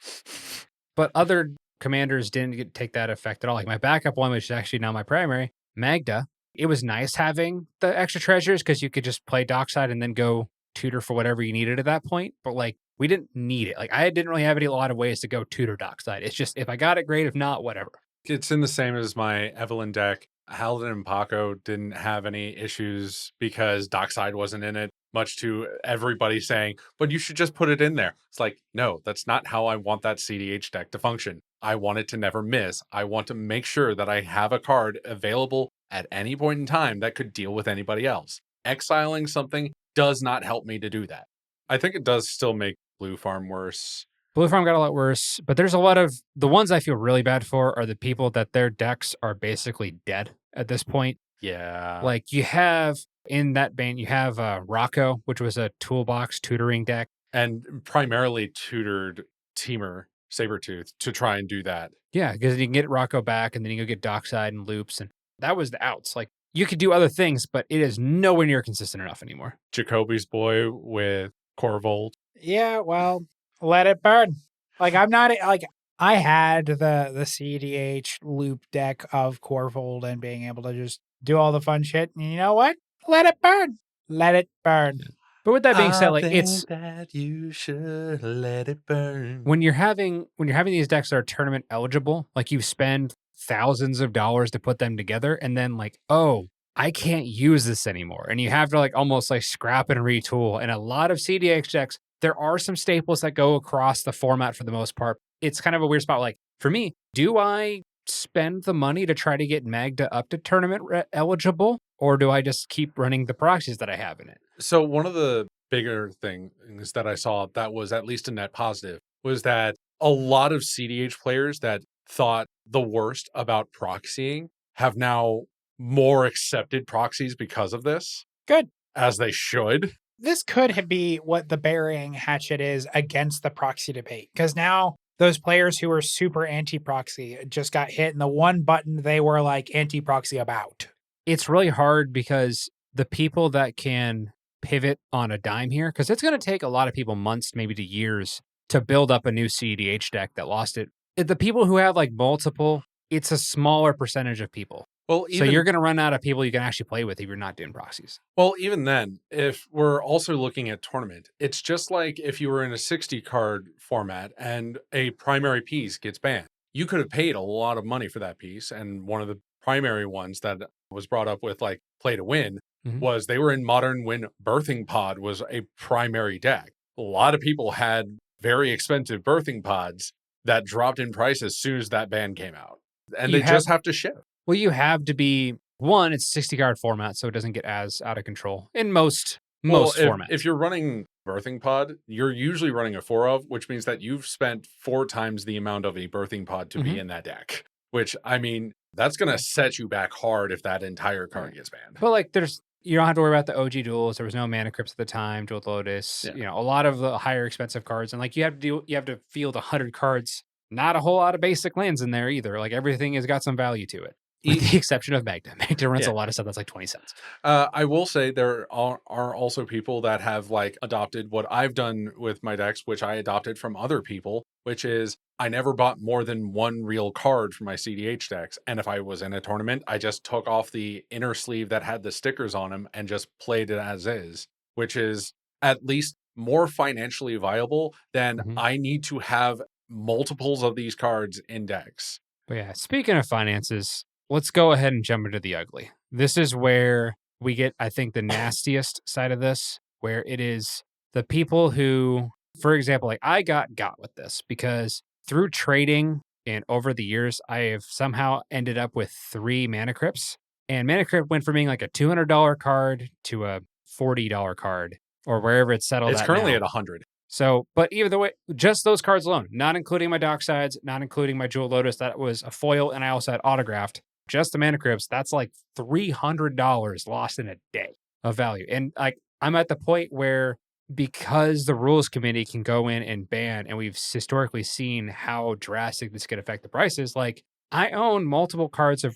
But other commanders didn't take that effect at all. Like my backup one, which is actually now my primary, Magda, it was nice having the extra treasures because you could just play Dockside and then go tutor for whatever you needed at that point. But like we didn't need it. Like I didn't really have a lot of ways to go tutor Dockside. It's just if I got it, great. If not, whatever. It's in the same as my Evelyn deck. Halden and Paco didn't have any issues because Dockside wasn't in it, much to everybody saying, but you should just put it in there. It's like, no, that's not how I want that CDH deck to function. I want it to never miss. I want to make sure that I have a card available at any point in time that could deal with anybody else. Exiling something does not help me to do that. I think it does still make Blue Farm worse. Blue Farm got a lot worse, but there's a lot of the ones I feel really bad for are the people that their decks are basically dead at this point. Yeah. Like you have in that vein, you have Rocco, which was a toolbox tutoring deck. And primarily tutored Teamer Sabretooth to try and do that. Yeah, because you can get Rocco back and then you go get Dockside and Loops. And that was the outs. Like you could do other things, but it is nowhere near consistent enough anymore. Jacoby's boy with Corvolt. Yeah, well, let it burn. Like I'm not like I had the CDH loop deck of Corvold and being able to just do all the fun shit. And you know what? Let it burn. Let it burn. But with that being said, like it's that you should let it burn. when you're having these decks that are tournament eligible, like you spend thousands of dollars to put them together, and then like, oh, I can't use this anymore. And you have to like almost like scrap and retool. And a lot of CDH decks, there are some staples that go across the format for the most part. It's kind of a weird spot. Like for me, do I spend the money to try to get Magda up to tournament eligible? Or do I just keep running the proxies that I have in it? So one of the bigger things that I saw that was at least a net positive was that a lot of CDH players that thought the worst about proxying have now more accepted proxies because of this. Good. As they should. This could be what the burying hatchet is against the proxy debate. Because now those players who were super anti-proxy just got hit in the one button they were like anti-proxy about. It's really hard because the people that can pivot on a dime here, because it's going to take a lot of people months, maybe to years, to build up a new CEDH deck that lost it. The people who have like multiple, it's a smaller percentage of people. Well, So you're going to run out of people you can actually play with if you're not doing proxies. Well, even then, if we're also looking at tournament, it's just like if you were in a 60 card format and a primary piece gets banned. You could have paid a lot of money for that piece. And one of the primary ones that was brought up with like play to win was they were in Modern when Birthing Pod was a primary deck. A lot of people had very expensive Birthing Pods that dropped in price as soon as that ban came out. And they just have to shift. Well, you have to be, one, it's 60 card format, so it doesn't get as out of control in most formats. If you're running Birthing Pod, you're usually running a 4 of, which means that you've spent 4 times the amount of a Birthing Pod to be in that deck. Which, I mean, that's going to set you back hard if that entire card gets banned. But like, you don't have to worry about the OG duels. There was no Mana Crypts at the time, Jeweled Lotus, a lot of the higher expensive cards. And like, you have to field 100 cards. Not a whole lot of basic lands in there either. Like, everything has got some value to it. With the exception of Magda. Magda runs a lot of stuff that's like 20 cents. I will say there are also people that have like adopted what I've done with my decks, which I adopted from other people, which is I never bought more than one real card for my CDH decks. And if I was in a tournament, I just took off the inner sleeve that had the stickers on them and just played it as is, which is at least more financially viable than I need to have multiples of these cards in decks. But yeah, speaking of finances, let's go ahead and jump into the ugly. This is where we get, I think, the nastiest side of this, where it is the people who, for example, like I got with this because through trading and over the years, I have somehow ended up with 3 Mana Crypts. And Mana Crypt went from being like a $200 card to a $40 card or wherever it's settled. It's currently at $100. So, but either way, just those cards alone, not including my Docksides, not including my Jewel Lotus, that was a foil, and I also had autographed. Just the Mana Crypts, that's like $300 lost in a day of value. And like I'm at the point where because the rules committee can go in and ban, and we've historically seen how drastic this could affect the prices. Like I own multiple copies of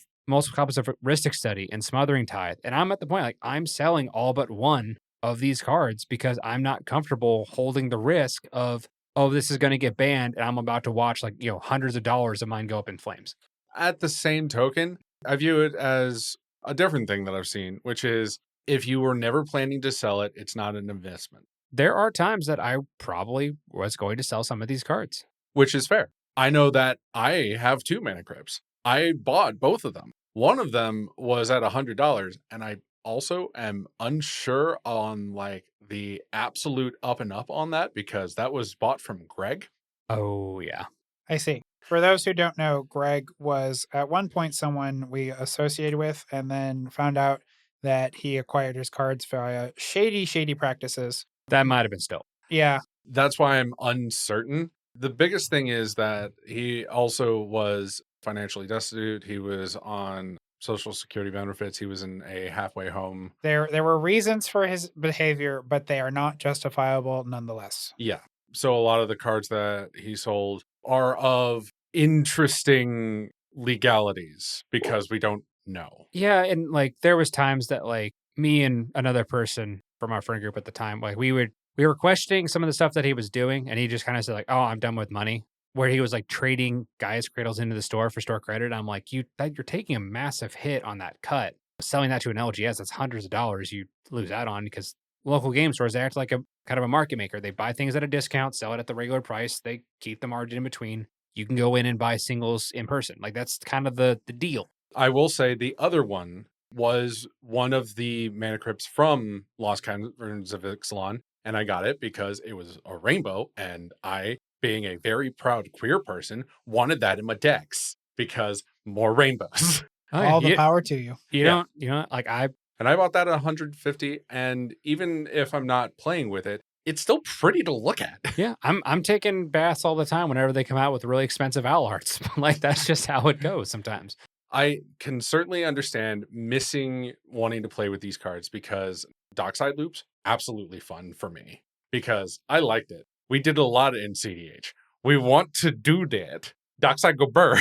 Ristic Study and Smothering Tithe, and I'm at the point like I'm selling all but one of these cards because I'm not comfortable holding the risk of, oh, this is going to get banned and I'm about to watch like, hundreds of dollars of mine go up in flames. At the same token, I view it as a different thing that I've seen, which is if you were never planning to sell it, it's not an investment. There are times that I probably was going to sell some of these cards. Which is fair. I know that I have 2 Mana Crypts. I bought both of them. One of them was at $100, and I also am unsure on like the absolute up and up on that because that was bought from Greg. Oh, yeah. I see. For those who don't know, Greg was at one point someone we associated with and then found out that he acquired his cards via shady practices. That might have been still. Yeah. That's why I'm uncertain. The biggest thing is that he also was financially destitute. He was on Social Security benefits. He was in a halfway home. There were reasons for his behavior, but they are not justifiable nonetheless. Yeah. So a lot of the cards that he sold are of interesting legalities because we don't know. Yeah, and like there was times that like me and another person from our friend group at the time, like we were questioning some of the stuff that he was doing, and he just kind of said like, "Oh, I'm done with money." Where he was like trading Gaia's cradles into the store for store credit. I'm like, you're taking a massive hit on that cut. Selling that to an LGS, that's hundreds of dollars you lose out on because local game stores, they act like a kind of a market maker. They buy things at a discount, sell it at the regular price. They keep the margin in between. You can go in and buy singles in person. Like that's kind of the deal. I will say the other one was one of the mana crypts from Lost Caverns of Ixalan, and I got it because it was a rainbow, and I, being a very proud queer person, wanted that in my decks because more rainbows. Oh, yeah. All the power to you. You Yeah. don't like I And I bought that at 150, and even if I'm not playing with it, it's still pretty to look at. Yeah, I'm taking baths all the time whenever they come out with really expensive owl arts. Like that's just how it goes sometimes. I can certainly understand missing wanting to play with these cards because Dockside Loops, absolutely fun for me because I liked it. We did a lot in CDH. We want to do that. Dockside go burr.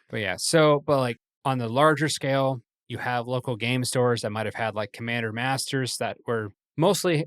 But yeah, but like on the larger scale, you have local game stores that might have had like Commander Masters that were mostly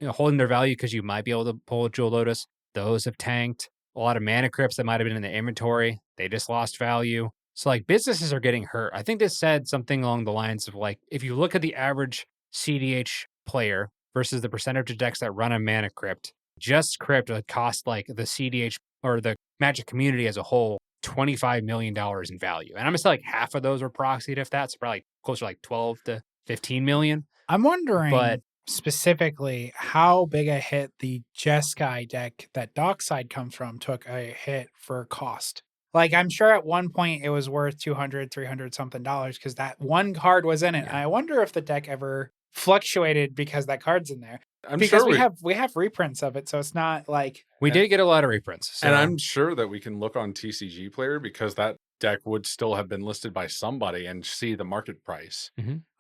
holding their value because you might be able to pull a Jewel Lotus. Those have tanked. A lot of mana crypts that might have been in the inventory, they just lost value. So like businesses are getting hurt. I think this said something along the lines of like, if you look at the average CDH player versus the percentage of decks that run a mana crypt, just crypt would cost like the CDH or the Magic community as a whole $25 million in value. And I'm gonna say like half of those were proxied, if that's probably closer to like 12 to 15 million. I'm wondering But specifically how big a hit the Jeskai deck that Dockside comes from took a hit for cost. Like, I'm sure at one point it was worth 200, 300 something dollars because that one card was in it. Yeah. And I wonder if the deck ever fluctuated because that card's in there. I'm Because sure we have reprints of it, so it's not like we did get a lot of reprints. So. and I'm sure that we can look on TCG Player because that deck would still have been listed by somebody and see the market price.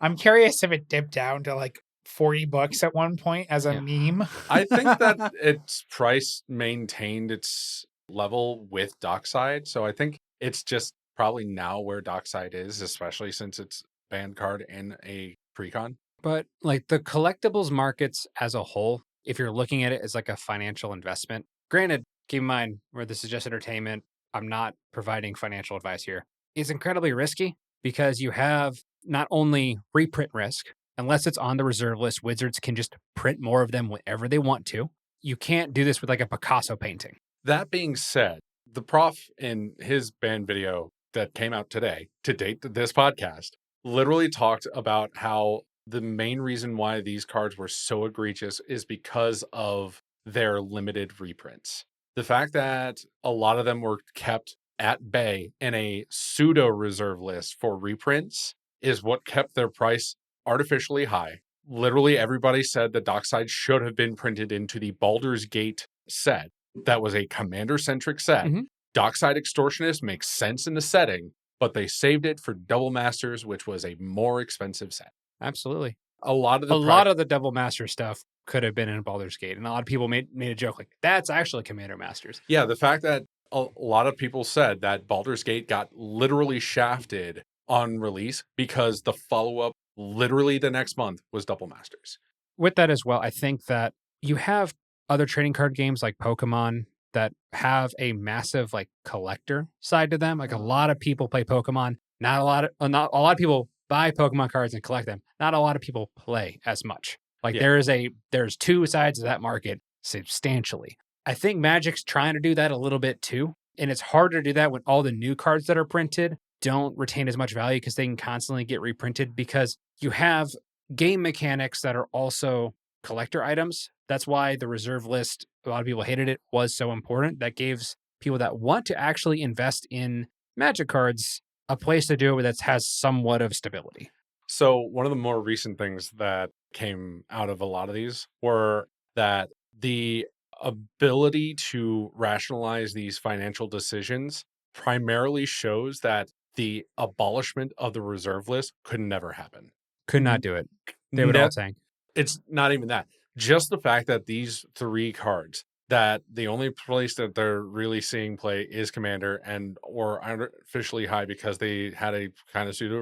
I'm curious if it dipped down to like $40 at one point as a Yeah. meme. I think that its price maintained its level with Dockside. So I think it's just probably now where Dockside is, especially since it's banned card in a precon. But like the collectibles markets as a whole, if you're looking at it as like a financial investment, granted, keep in mind where this is just entertainment, I'm not providing financial advice here. It's incredibly risky because you have not only reprint risk, unless it's on the reserve list, Wizards can just print more of them whenever they want to. You can't do this with like a Picasso painting. That being said, the prof in his band video that came out today, to date this podcast, literally talked about how the main reason why these cards were so egregious is because of their limited reprints. The fact that a lot of them were kept at bay in a pseudo reserve list for reprints is what kept their price artificially high. Literally everybody said that Dockside should have been printed into the Baldur's Gate set. That was a commander-centric set. Mhm. Dockside Extortionist makes sense in the setting, but they saved it for Double Masters, which was a more expensive set. Absolutely. A lot of the Devil Master stuff could have been in Baldur's Gate. And a lot of people made a joke like, that's actually Commander Masters. Yeah, the fact that a lot of people said that Baldur's Gate got literally shafted on release because the follow-up literally the next month was Double Masters. With that as well, I think that you have other trading card games like Pokemon that have a massive like collector side to them. Like a lot of people play Pokemon. Not a lot of people buy Pokemon cards and collect them. Not a lot of people play as much. Like Yeah. there's two sides of that market substantially. I think Magic's trying to do that a little bit too. And it's harder to do that when all the new cards that are printed don't retain as much value because they can constantly get reprinted because you have game mechanics that are also collector items. That's why the reserve list, a lot of people hated it, was so important. That gives people that want to actually invest in Magic cards a place to do it that has somewhat of stability. So one of the more recent things that came out of a lot of these were that the ability to rationalize these financial decisions primarily shows that the abolishment of the reserve list could never happen. Could not do it. They would all tank. It's not even that. Just the fact that these 3 cards, that the only place that they're really seeing play is Commander or artificially high because they had a kind of pseudo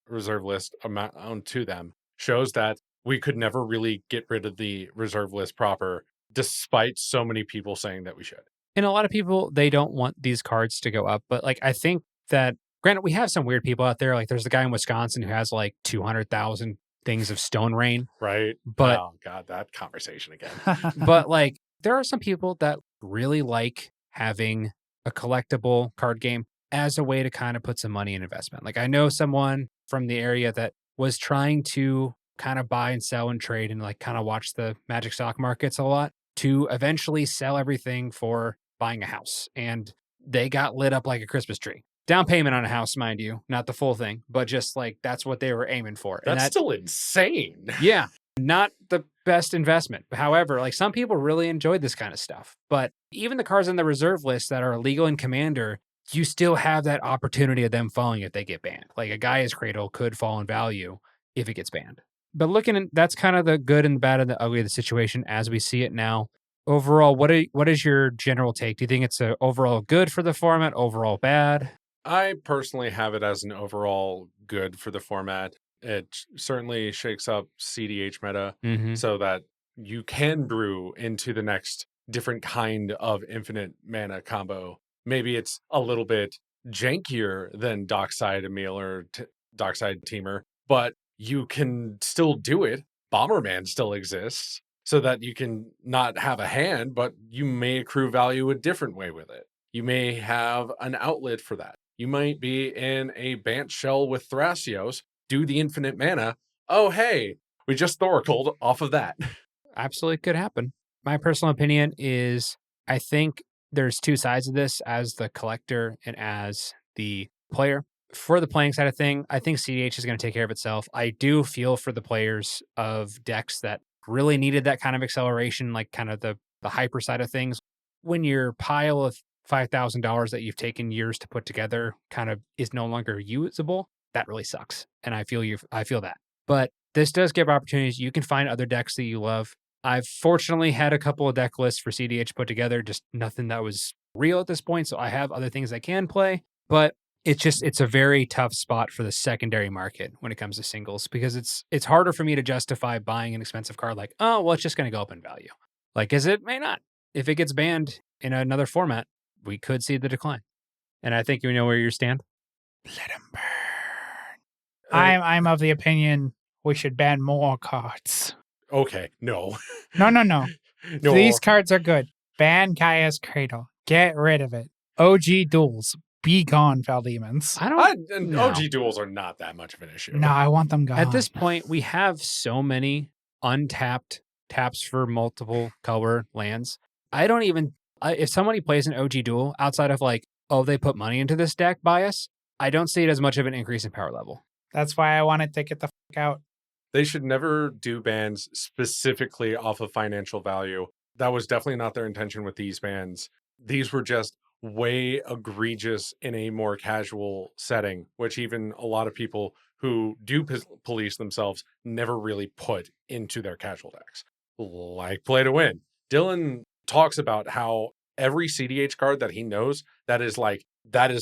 reserve list amount to them, shows that we could never really get rid of the reserve list proper, despite so many people saying that we should. And a lot of people, they don't want these cards to go up. But like, I think that, granted, we have some weird people out there. Like there's the guy in Wisconsin who has like 200,000 things of Stone Rain. Right. But oh God, that conversation again. But like, there are some people that really like having a collectible card game as a way to kind of put some money in investment. Like I know someone from the area that was trying to kind of buy and sell and trade and like kind of watch the Magic stock markets a lot to eventually sell everything for buying a house. And they got lit up like a Christmas tree. Down payment on a house, mind you, not the full thing, but just like that's what they were aiming for. That's still insane. Yeah. Not the best investment. However, like some people really enjoyed this kind of stuff. But even the cards on the reserve list that are legal in Commander, you still have that opportunity of them falling if they get banned. Like a Gaia's Cradle could fall in value if it gets banned. But looking at that's kind of the good and the bad and the ugly of the situation as we see it now. Overall, what is your general take? Do you think it's a overall good for the format, overall bad? I personally have it as an overall good for the format. It certainly shakes up CDH meta so that you can brew into the next different kind of infinite mana combo. Maybe it's a little bit jankier than Dockside Emil or Dockside Teamer, but you can still do it. Bomberman still exists so that you can not have a hand, but you may accrue value a different way with it. You may have an outlet for that. You might be in a Bant shell with Thrasios, do the infinite mana. Oh, hey, we just Thoracled off of that. Absolutely could happen. My personal opinion is I think there's 2 sides of this as the collector and as the player. For the playing side of thing, I think CDH is going to take care of itself. I do feel for the players of decks that really needed that kind of acceleration, like kind of the hyper side of things. When your pile of $5,000 that you've taken years to put together kind of is no longer usable, that really sucks. And I feel that. But this does give opportunities. You can find other decks that you love. I've fortunately had a couple of deck lists for CDH put together, just nothing that was real at this point. So I have other things I can play, but it's a very tough spot for the secondary market when it comes to singles, because it's harder for me to justify buying an expensive card like, oh, well, it's just going to go up in value. Like, as it may not. If it gets banned in another format, we could see the decline. And I think you know where you stand. Let them burn. I'm of the opinion we should ban more cards. Okay, no. No. No. These cards are good. Ban Gaia's Cradle. Get rid of it. OG duels. Be gone, Valdemons. OG duels are not that much of an issue. No, I want them gone. At this point, we have so many untapped taps for multiple color lands. I don't even, if somebody plays an OG duel outside of like, oh, they put money into this deck bias, I don't see it as much of an increase in power level. That's why I want it to get the fuck out. They should never do bans specifically off of financial value. That was definitely not their intention with these bans. These were just way egregious in a more casual setting, which even a lot of people who do police themselves never really put into their casual decks. Like Play to Win. Dylan talks about how every CDH card that he knows that is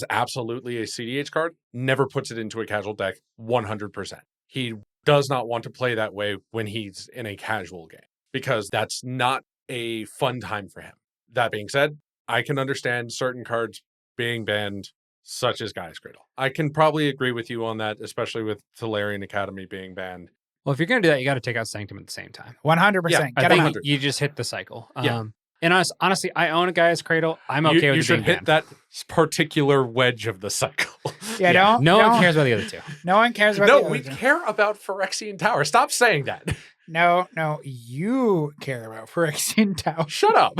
absolutely a CDH card, never puts it into a casual deck 100%. He does not want to play that way when he's in a casual game, because that's not a fun time for him. That being said, I can understand certain cards being banned, such as Gaia's Cradle. I can probably agree with you on that, especially with Tolarian Academy being banned. Well, if you're going to do that, you got to take out Sanctum at the same time. 100%. Yeah, I think you just hit the cycle. Yeah. And honestly, I own a Gaia's Cradle. I'm okay with it being banned. You should hit that particular wedge of the cycle. Yeah, no one cares about the other two. No one cares about the other two. No, we care about Phyrexian Tower. Stop saying that. No, you care about Phyrexian Tower. Shut up.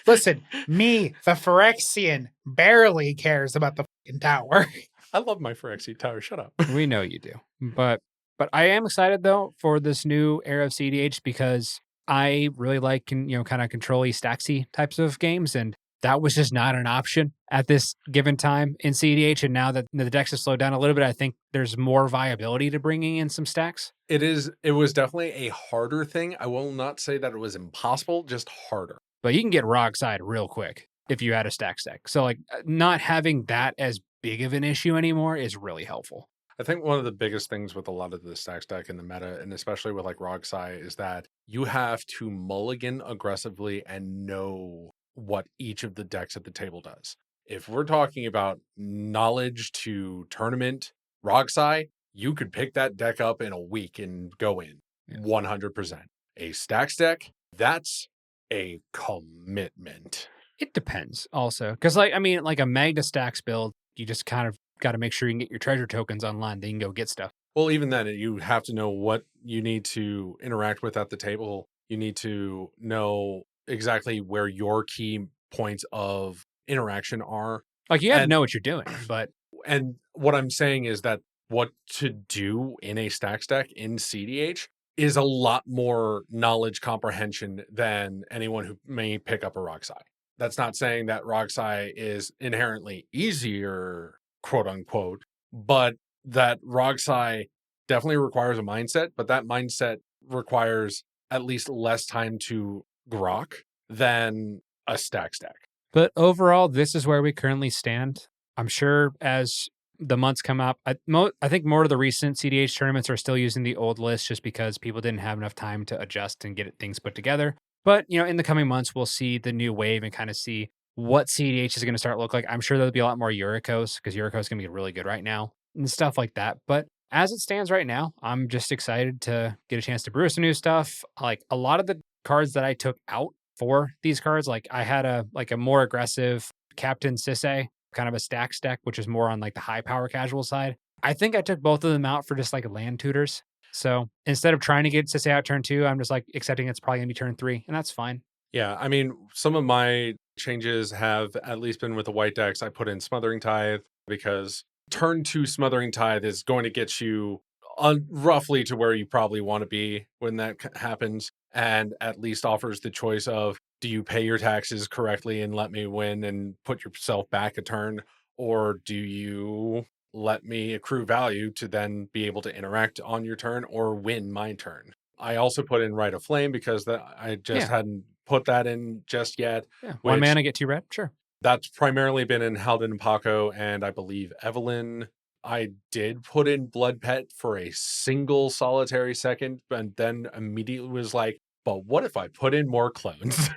Listen, me, the Phyrexian, barely cares about the fucking tower. I love my Phyrexian Tower. Shut up. We know you do. But I am excited though for this new era of CDH because I really like kind of control-y, stacksy types of games, and that was just not an option at this given time in CDH. And now that the decks have slowed down a little bit, I think there's more viability to bringing in some stacks. It was definitely a harder thing. I will not say that it was impossible, just harder. But you can get Rog side real quick if you add a stack. So like not having that as big of an issue anymore is really helpful. I think one of the biggest things with a lot of the stack stack in the meta, and especially with like Rogsai, is that you have to mulligan aggressively and know what each of the decks at the table does. If we're talking about knowledge to tournament Rogsai, you could pick that deck up in a week and go in 100%. A stacks deck, that's a commitment. It depends also. Because like a Magna Stacks build, you just kind of got to make sure you can get your treasure tokens online. Then you can go get stuff. Well, even then, you have to know what you need to interact with at the table. You need to know exactly where your key points of interaction are. Like you have to know what you're doing. And what I'm saying is that what to do in a stacks deck in CDH is a lot more knowledge comprehension than anyone who may pick up a Rogsai. That's not saying that Rogsai is inherently easier, quote unquote, but that Rogsai definitely requires a mindset, but that mindset requires at least less time to grok than a stack. But overall, this is where we currently stand. I'm sure as the months come up, I think more of the recent CDH tournaments are still using the old list just because people didn't have enough time to adjust and get things put together. But, in the coming months, we'll see the new wave and kind of see what CDH is going to start look like. I'm sure there'll be a lot more Yurikos because Yurikos is going to be really good right now and stuff like that. But as it stands right now, I'm just excited to get a chance to brew some new stuff. Like a lot of the cards that I took out for these cards, like I had a more aggressive Captain Sisay, kind of a stack deck, which is more on like the high power casual side. I think I took both of them out for just like land tutors. So instead of trying to get Sisay out turn 2, I'm just like accepting it's probably going to be turn 3, and that's fine. Yeah, I mean, some of my changes have at least been with the white decks. I put in Smothering Tithe because turn 2 Smothering Tithe is going to get you roughly to where you probably want to be when that happens, and at least offers the choice of, do you pay your taxes correctly and let me win and put yourself back a turn, or do you let me accrue value to then be able to interact on your turn or win my turn? I also put in Rite of Flame because I just hadn't put that in just yet. Yeah, 1 mana, get 2 red, sure. That's primarily been in Halden and Paco, and I believe Evelyn. I did put in Blood Pet for a single solitary second, and then immediately was like, but what if I put in more clones?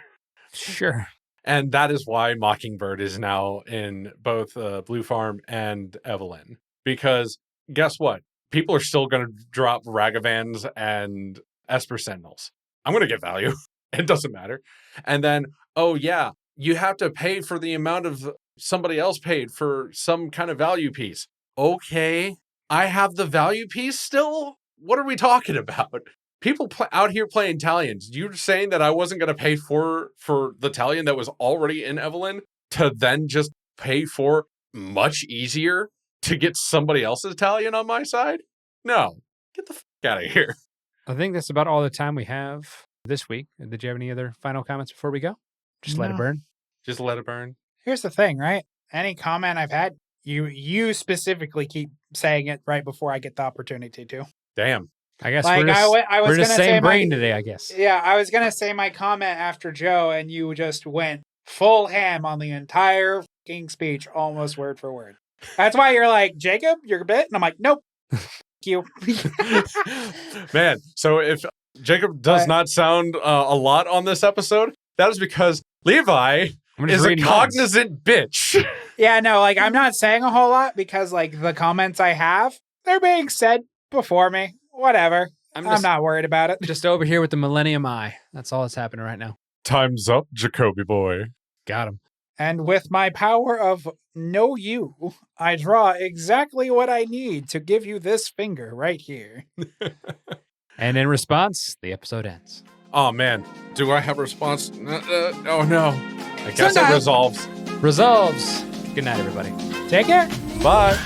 Sure. And that is why Mockingbird is now in both Blue Farm and Evelyn. Because guess what? People are still going to drop Ragavans and Esper Sentinels. I'm going to get value. It doesn't matter. And then, oh yeah, you have to pay for the amount of somebody else paid for some kind of value piece. Okay, I have the value piece still? What are we talking about? People out here playing Talions. You're saying that I wasn't going to pay for the Talion that was already in Evelyn to then just pay for much easier to get somebody else's Talion on my side? No, get the fuck out of here. I think that's about all the time we have this week. Did you have any other final comments before we go? Just let it burn. Just let it burn. Here's the thing, right? Any comment I've had, you specifically keep saying it right before I get the opportunity to. Damn. I guess like we're just same brain today, I guess. Yeah, I was going to say my comment after Joe, and you just went full ham on the entire fucking speech, almost word for word. That's why you're like, Jacob, you're a bit? And I'm like, nope. You. Man, so if Jacob does not sound a lot on this episode, that is because Levi is a cognizant bitch. Yeah, no, like I'm not saying a whole lot because like the comments I have, they're being said before me. Whatever. I'm not worried about it. Just over here with the Millennium Eye. That's all that's happening right now. Time's up, Jacoby boy. Got him. And with my power of know you, I draw exactly what I need to give you this finger right here. And in response, the episode ends. Oh, man. Do I have a response? Oh, no. I guess it Sundown. resolves. Resolves. Good night, everybody. Take care. Bye.